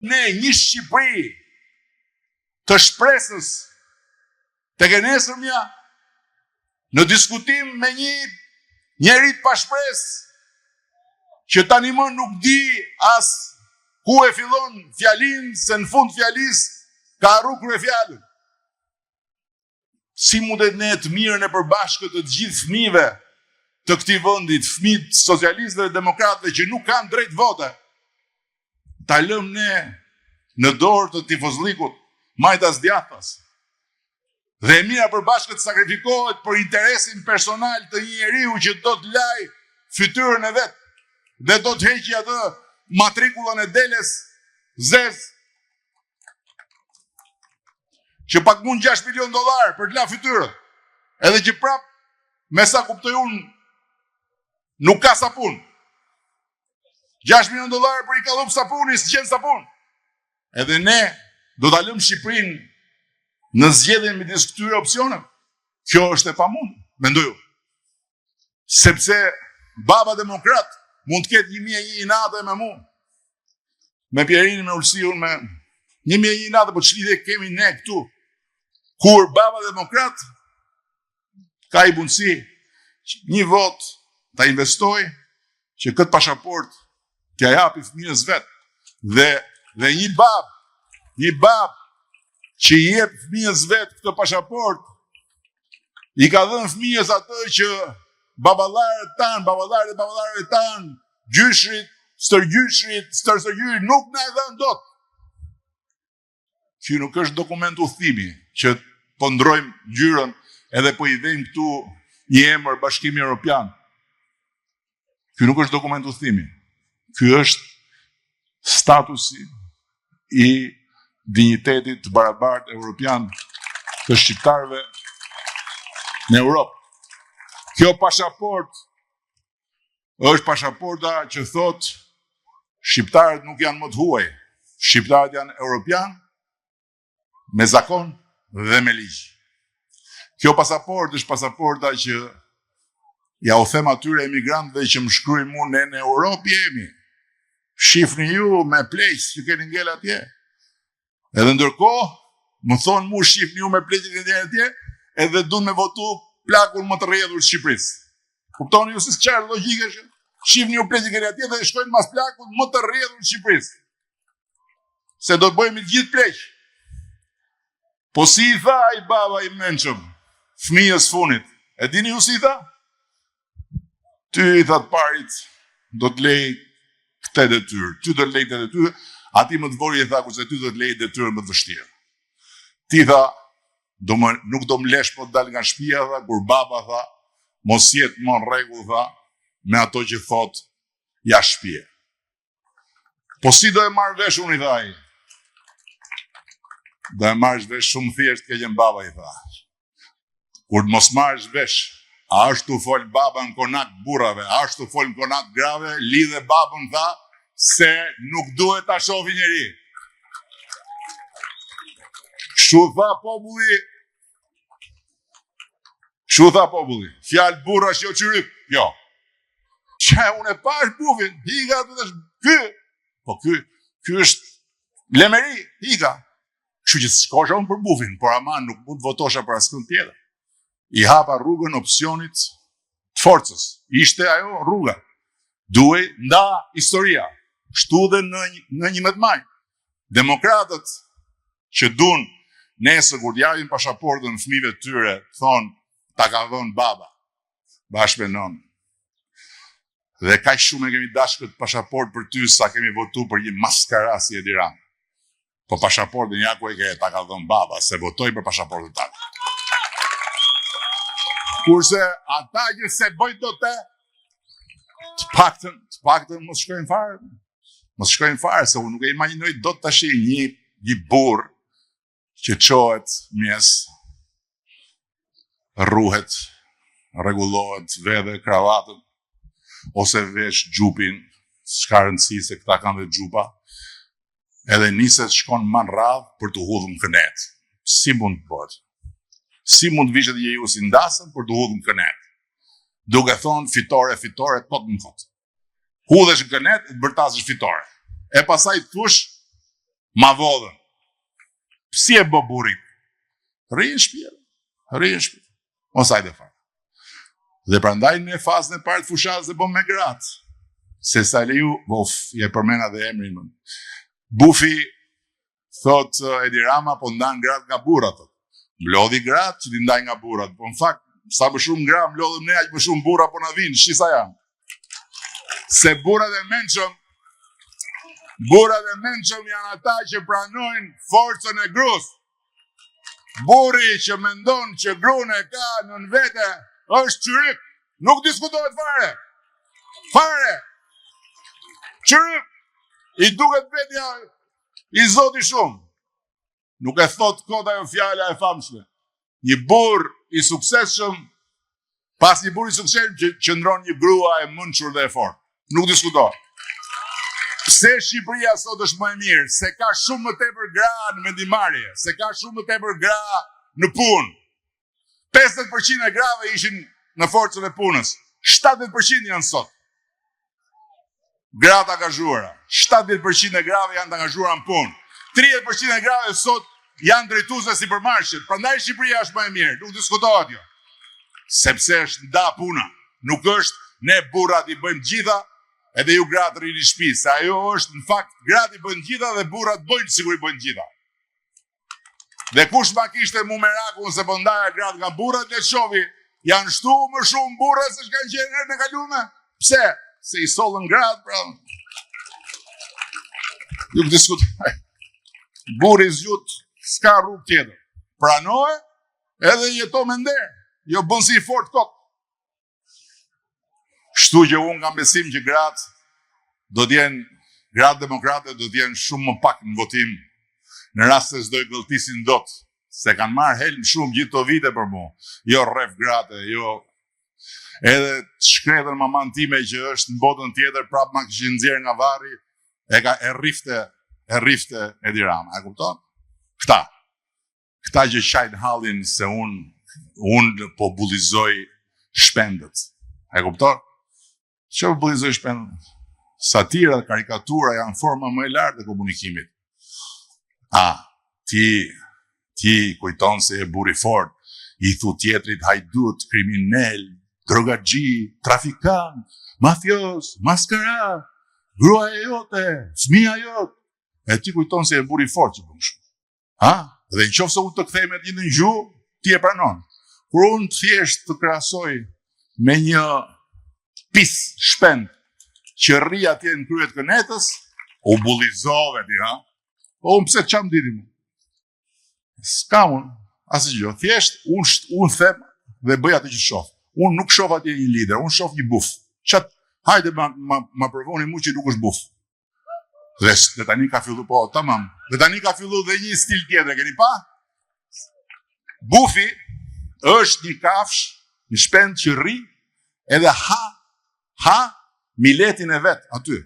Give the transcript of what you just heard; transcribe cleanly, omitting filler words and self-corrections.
Ne një Shqipëri të shpresës tek e nesërmja në diskutim me një njeri pa shpresë që tani më nuk di as ku e fillon fjalin, se në fund fjalis ka harru kryefjalën. Si mundet ne të mirën e përbashkët të gjithë fëmijëve të këtij vendi, fëmijët socialistëve dhe demokratëve që nuk kanë drejt vote, ta lëm ne në dorë të tifozllikut majtas djathtas. Dhe e mira përbashkët sakrifikohet për interesin personal të një njeriu që do të laj fytyrën e vet dhe do të heqë atë matrikullën e deles zez që pagun $6 milion për të la fytyrën, edhe që prap me sa kuptoj unë nuk ka sapun. $6 milion për i kallup sapuni, s'gjen sapun. Edhe ne do ta lëm Shqipërinë në zgjedhjen midis këtyre opsioneve. Kjo është e pamundur, mendoj unë. Sepse baba demokrat mund të ketë 1001 inate me mua, me Pierinin, me Ulsiun, me 1001 inate, po ç'lidhje kemi ne këtu? Kur baba demokrat ka i mundësi një vot ta investoj që këtë pasaport t'ja japi fëmijës vet. Dhe një bab që i jep fëmijës vet këtë pasaport, i ka dhënë fëmijës atë që baballarët tanë, gjyshrit, stërgjyshrit nuk na e dhënë dot. Ky nuk është dokument udhëtimi që po ndrojmë ngjyrën edhe po i dhejmë këtu një emër Bashkimi Evropian. Ky nuk është dokument udhëtimi. Ky është statusi i dinjitetit të barabartë evropian të shqiptarëve në Europë. Kjo pasaport është pasaporta që thot shqiptarët nuk janë më të huaj. Shqiptarët janë evropian me zakon dhe me ligj. Kjo pasaport është pasaporta që ja u them atyre emigrantëve që më shkruajnë mua, ne në Europë jemi. Shifni ju me pleq që keni ngel atje. Edhe ndërkohë, më thonë mu shifni ju me pleq që keni ngel atje, edhe duan me votu plakun më të rrjedhur të Shqipërisë. Kuptoni ju se çfarë logjike është? Shifni ju pleq që keni atje dhe shkojnë mas plakut më të rrjedhur të Shqipërisë. Se do të bëjmë gjithë pleq. Po si i tha i baba i mençëm, fëmijës funit, e dini ju si i tha? Ty i tha të parit, do të lej këtë detyrë, ty do të lej këtë detyrë, ati më të vori e tha kurse ty do të lej detyrën më të vështirë. Ti tha, nuk do më lesh po të dal nga shtëpia, tha, kur baba tha, mos jetë më në rregull, tha, me ato që thot jashtë shtëpie. Po si do e marr vesh unë, i tha ai? Do e marrësh vesh shumë thjesht, ke qenë baba, i tha. Kur të mos marrësh vesh, a është të fol baba në konak burrave, a është të fol në konak grave, lidhe babën, tha, se nuk duhet ta shohë njeri. Kështu tha populli, fjalë burrash jo çyryk, jo. Çe unë e pash bufin, higa atë tash ky. Po ky është lemeri, higa. Kështu që s'kosha unë për bufin, por ama nuk mund të votosha për askënd tjetër. I hapa rrugën opsionit të forcës. Ishte ajo rruga. Duhej nda historia. Kështu dhe në 11 maj. Demokratët që duan nesër kur t'japin pasaportën fëmijëve të tyre, thonë ta ka dhënë baba bashkë me nënën. Dhe kaq shumë e kemi dashur këtë pasaport për ty sa kemi votu për një maskarasi e Tiranë. Po pasaportën ja ku e ke, ta ka dhënë baba, se votoi për pasaportën tani. Kurse ata që se bëjt do të paktën mos shkojnë fare. Mos shkojnë fare, se unë nuk e imagjinoj do të tash një burr që çohet mes, rruhet, rregullohet, vedhe kravatën, ose vesh xhupin, s'ka rëndësi se këta kanë dhe xhupa, edhe niset shkon më në radhë për të hudhur në kënet. Si mund të bëhet? Si mund të vishet njeriu si ndasën për të hudhur në kënet? Duke thonë fitore, kot në kot. Hudhesh në kënet, të bërtasësh fitore. E pasaj të thush, ma vodhën. Si e bo burit? Rri në shtëpi. Mos hajde fare. Dhe prandaj në fazën e parë të fushatës e bëm me gratë. Se sa leju, je përmena dhe emrin më. Bufi, thot Edi Rama, po ndan gratë nga burrat. Mlodhi gratë që ti ndaj nga burrat. Po në fakt, sa më shumë gra, mlodhëm ne, aq më shumë burra po na vinë, shisa janë. Se burrat e mençëm janë ata që pranojnë forcën e grus. Burri që mendon që gruan e ka nën vete është çyryk, nuk diskutohet fare. Fare. Çyryk. I duket vetja i Zoti shumë. Nuk e thot kot ajo fjala e famshme. Një burr i suksesshëm, pas një burri i suksesshëm që qëndron një grua e mençur dhe e fortë. Nuk diskutohet. Pse Shqipëria sot është më e mirë? Se ka shumë më tepër gra në vendimarrje, se ka shumë më tepër gra në punë. 50% e grave ishin në forcën e punës. 70% janë sot. Gra të angazhuara. 70% e grave janë të angazhuara në punë. 30% e grave sot janë drejtuese sipërmarrësit. Prandaj Shqipëria është më e mirë. Nuk diskutohet jo. Sepse është nda puna. Nuk është ne burrat i bëjmë gjitha, edhe ju gratë rrini shtëpi, se ajo është në fakt gratë i bëjnë gjitha dhe burrat bëjnë sikur i bëjnë gjitha. Dhe kush ma kishte mu merakun se po ndaja gratë nga burrat, le shovi, janë shtu më shumë burra se shkanë qenë herën e kalume. Pse? Se i sollën gratë, pra. Ju diskutoj. Burri zgjut s'ka rrugë tjetër. Pranohe edhe jeto me nder. Jo bën si i fort kot. Kështu që unë kam besim që gratë demokrate do t'jenë shumë më pak në votim, në rast se s'do i gëlltisin dot, se kanë marrë helm shumë gjithë të vite për mu, jo rref grate, jo edhe shkretën maman time që është në botën tjetër, prapë ma këshin nxjerë nga varri, e rrifte Edi Rama, e kupton? Këta që qajnë hallin se unë po bullizoj shpendët, e kupton? Që po bullizoj shpendët? Satira dhe karikatura janë forma më e lartë e komunikimit. Ti kujton se e buri fort, i thu tjetrit hajdut, kriminel, drogaxhi, trafikant, mafios, maskara, grua e jote, fëmia jote. E ti kujton se e buri fort që bën shumë. Dhe në qoftë se unë të kthej me të njëjtën gjuhë, ti e pranon. Kur unë thjesht të krahasoj me një pis shpend që rri atje në kryet kënetës, u bullizove ti, po unë pse çam diti mu? S'ka unë, asë gjë, thjesht unë them dhe bëj atë që shoh. Unë nuk shoh atje një lider, unë shoh një buf. Hajde ma provoni mu që nuk është buf. Dhe tani ka fillu, po, tamam, dhe tani ka fillu dhe një stil tjetër, keni pa? Bufi është një kafsh, një shpend që rri, edhe ha miletin e vetë aty.